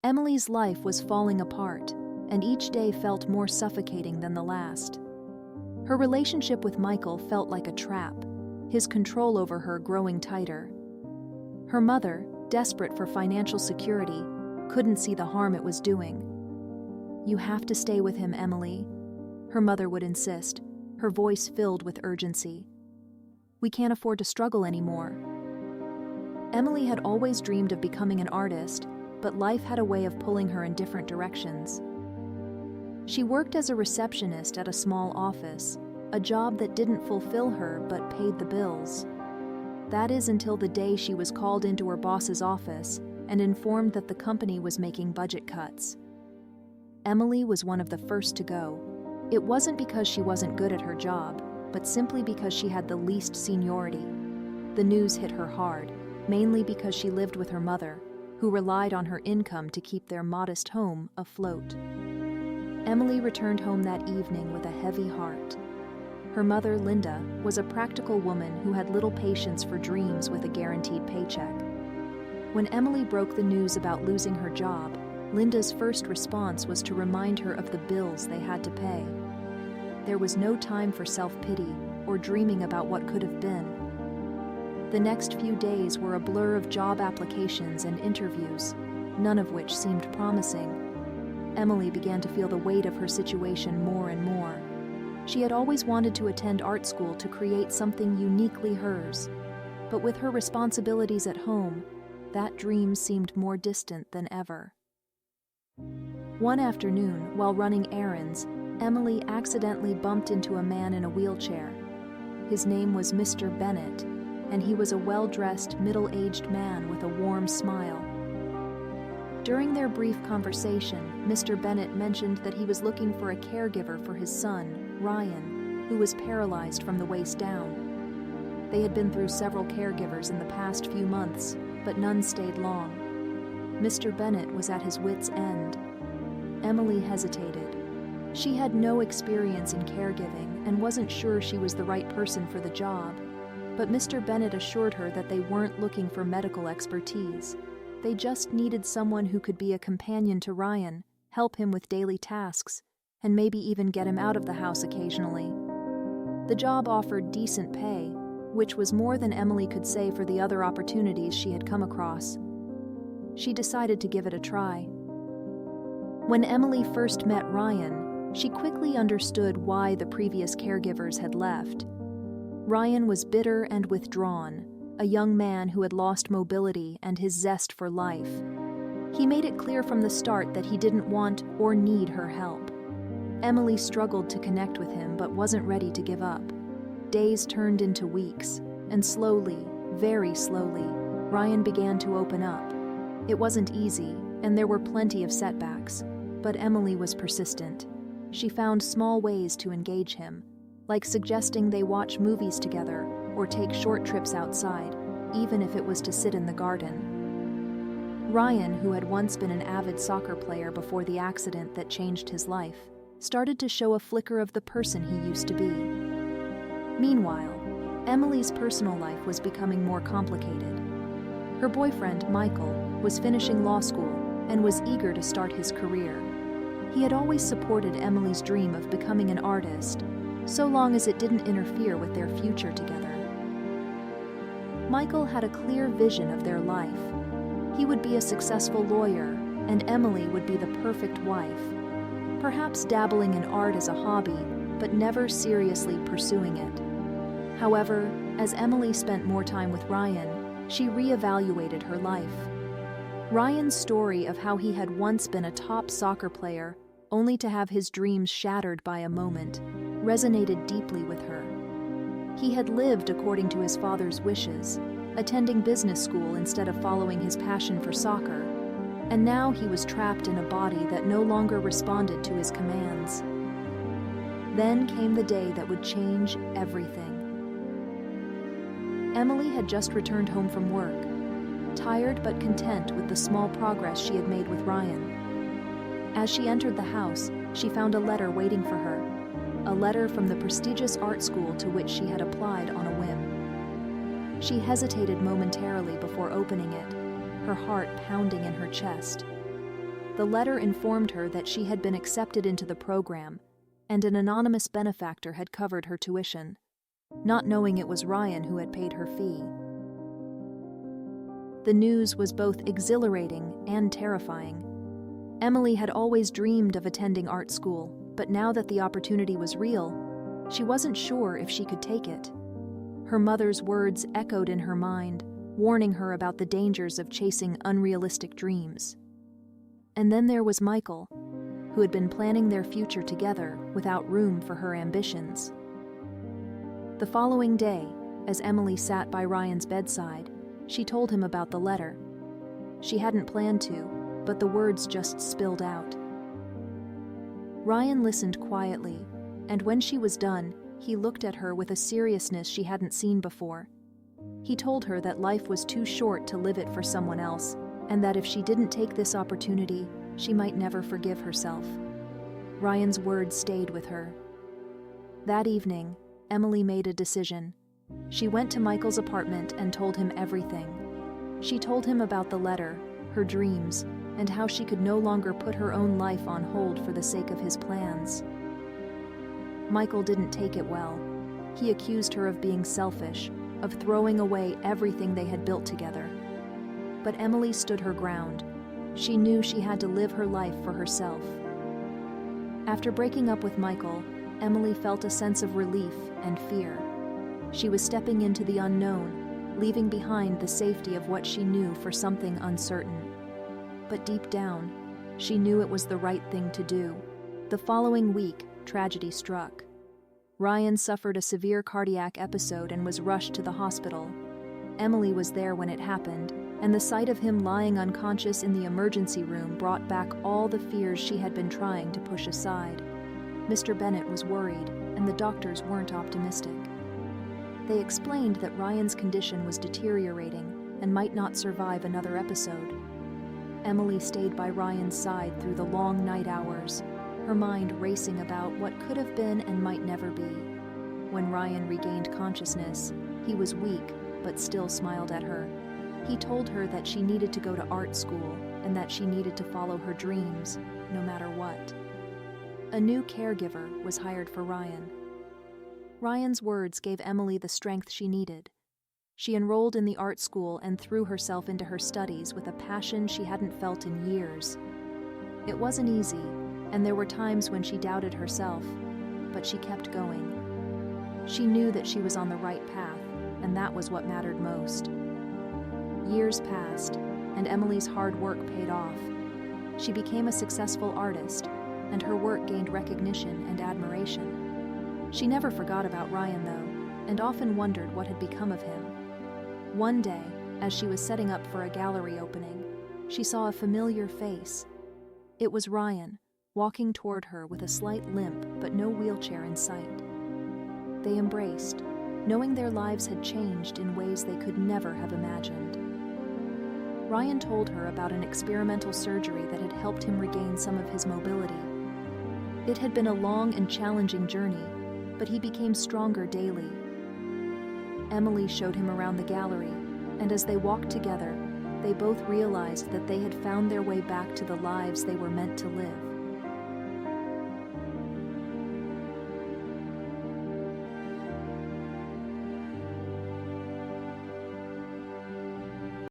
Emily's life was falling apart, and each day felt more suffocating than the last. Her relationship with Michael felt like a trap, his control over her growing tighter. Her mother, desperate for financial security, couldn't see the harm it was doing. "You have to stay with him, Emily," her mother would insist, her voice filled with urgency. "We can't afford to struggle anymore." Emily had always dreamed of becoming an artist, but life had a way of pulling her in different directions. She worked as a receptionist at a small office, a job that didn't fulfill her but paid the bills. That is until the day she was called into her boss's office and informed that the company was making budget cuts. Emily was one of the first to go. It wasn't because she wasn't good at her job, but simply because she had the least seniority. The news hit her hard, mainly because she lived with her mother, who relied on her income to keep their modest home afloat. Emily returned home that evening with a heavy heart. Her mother, Linda, was a practical woman who had little patience for dreams with a guaranteed paycheck. When Emily broke the news about losing her job, Linda's first response was to remind her of the bills they had to pay. There was no time for self-pity or dreaming about what could have been. The next few days were a blur of job applications and interviews, none of which seemed promising. Emily began to feel the weight of her situation more and more. She had always wanted to attend art school to create something uniquely hers, but with her responsibilities at home, that dream seemed more distant than ever. One afternoon, while running errands, Emily accidentally bumped into a man in a wheelchair. His name was Mr. Bennett, and he was a well-dressed, middle-aged man with a warm smile. During their brief conversation, Mr. Bennett mentioned that he was looking for a caregiver for his son, Ryan, who was paralyzed from the waist down. They had been through several caregivers in the past few months, but none stayed long. Mr. Bennett was at his wits' end. Emily hesitated. She had no experience in caregiving and wasn't sure she was the right person for the job. But Mr. Bennett assured her that they weren't looking for medical expertise. They just needed someone who could be a companion to Ryan, help him with daily tasks, and maybe even get him out of the house occasionally. The job offered decent pay, which was more than Emily could say for the other opportunities she had come across. She decided to give it a try. When Emily first met Ryan, she quickly understood why the previous caregivers had left. Ryan was bitter and withdrawn, a young man who had lost mobility and his zest for life. He made it clear from the start that he didn't want or need her help. Emily struggled to connect with him but wasn't ready to give up. Days turned into weeks, and slowly, very slowly, Ryan began to open up. It wasn't easy, and there were plenty of setbacks, but Emily was persistent. She found small ways to engage him, like suggesting they watch movies together or take short trips outside, even if it was to sit in the garden. Ryan, who had once been an avid soccer player before the accident that changed his life, started to show a flicker of the person he used to be. Meanwhile, Emily's personal life was becoming more complicated. Her boyfriend, Michael, was finishing law school and was eager to start his career. He had always supported Emily's dream of becoming an artist, so long as it didn't interfere with their future together. Michael had a clear vision of their life. He would be a successful lawyer, and Emily would be the perfect wife, perhaps dabbling in art as a hobby, but never seriously pursuing it. However, as Emily spent more time with Ryan, she reevaluated her life. Ryan's story of how he had once been a top soccer player, only to have his dreams shattered by a moment, resonated deeply with her. He had lived according to his father's wishes, attending business school instead of following his passion for soccer, and now he was trapped in a body that no longer responded to his commands. Then came the day that would change everything. Emily had just returned home from work, tired but content with the small progress she had made with Ryan. As she entered the house, she found a letter waiting for her, a letter from the prestigious art school to which she had applied on a whim. She hesitated momentarily before opening it, her heart pounding in her chest. The letter informed her that she had been accepted into the program, and an anonymous benefactor had covered her tuition, not knowing it was Ryan who had paid her fee. The news was both exhilarating and terrifying. Emily had always dreamed of attending art school, but now that the opportunity was real, she wasn't sure if she could take it. Her mother's words echoed in her mind, warning her about the dangers of chasing unrealistic dreams. And then there was Michael, who had been planning their future together without room for her ambitions. The following day, as Emily sat by Ryan's bedside, she told him about the letter. She hadn't planned to, but the words just spilled out. Ryan listened quietly, and when she was done, he looked at her with a seriousness she hadn't seen before. He told her that life was too short to live it for someone else, and that if she didn't take this opportunity, she might never forgive herself. Ryan's words stayed with her. That evening, Emily made a decision. She went to Michael's apartment and told him everything. She told him about the letter, her dreams, and how she could no longer put her own life on hold for the sake of his plans. Michael didn't take it well. He accused her of being selfish, of throwing away everything they had built together. But Emily stood her ground. She knew she had to live her life for herself. After breaking up with Michael, Emily felt a sense of relief and fear. She was stepping into the unknown, leaving behind the safety of what she knew for something uncertain. But deep down, she knew it was the right thing to do. The following week, tragedy struck. Ryan suffered a severe cardiac episode and was rushed to the hospital. Emily was there when it happened, and the sight of him lying unconscious in the emergency room brought back all the fears she had been trying to push aside. Mr. Bennett was worried, and the doctors weren't optimistic. They explained that Ryan's condition was deteriorating and might not survive another episode. Emily stayed by Ryan's side through the long night hours, her mind racing about what could have been and might never be. When Ryan regained consciousness, he was weak, but still smiled at her. He told her that she needed to go to art school and that she needed to follow her dreams, no matter what. A new caregiver was hired for Ryan. Ryan's words gave Emily the strength she needed. She enrolled in the art school and threw herself into her studies with a passion she hadn't felt in years. It wasn't easy, and there were times when she doubted herself, but she kept going. She knew that she was on the right path, and that was what mattered most. Years passed, and Emily's hard work paid off. She became a successful artist, and her work gained recognition and admiration. She never forgot about Ryan, though, and often wondered what had become of him. One day, as she was setting up for a gallery opening, she saw a familiar face. It was Ryan, walking toward her with a slight limp but no wheelchair in sight. They embraced, knowing their lives had changed in ways they could never have imagined. Ryan told her about an experimental surgery that had helped him regain some of his mobility. It had been a long and challenging journey, but he became stronger daily. Emily showed him around the gallery, and as they walked together, they both realized that they had found their way back to the lives they were meant to live.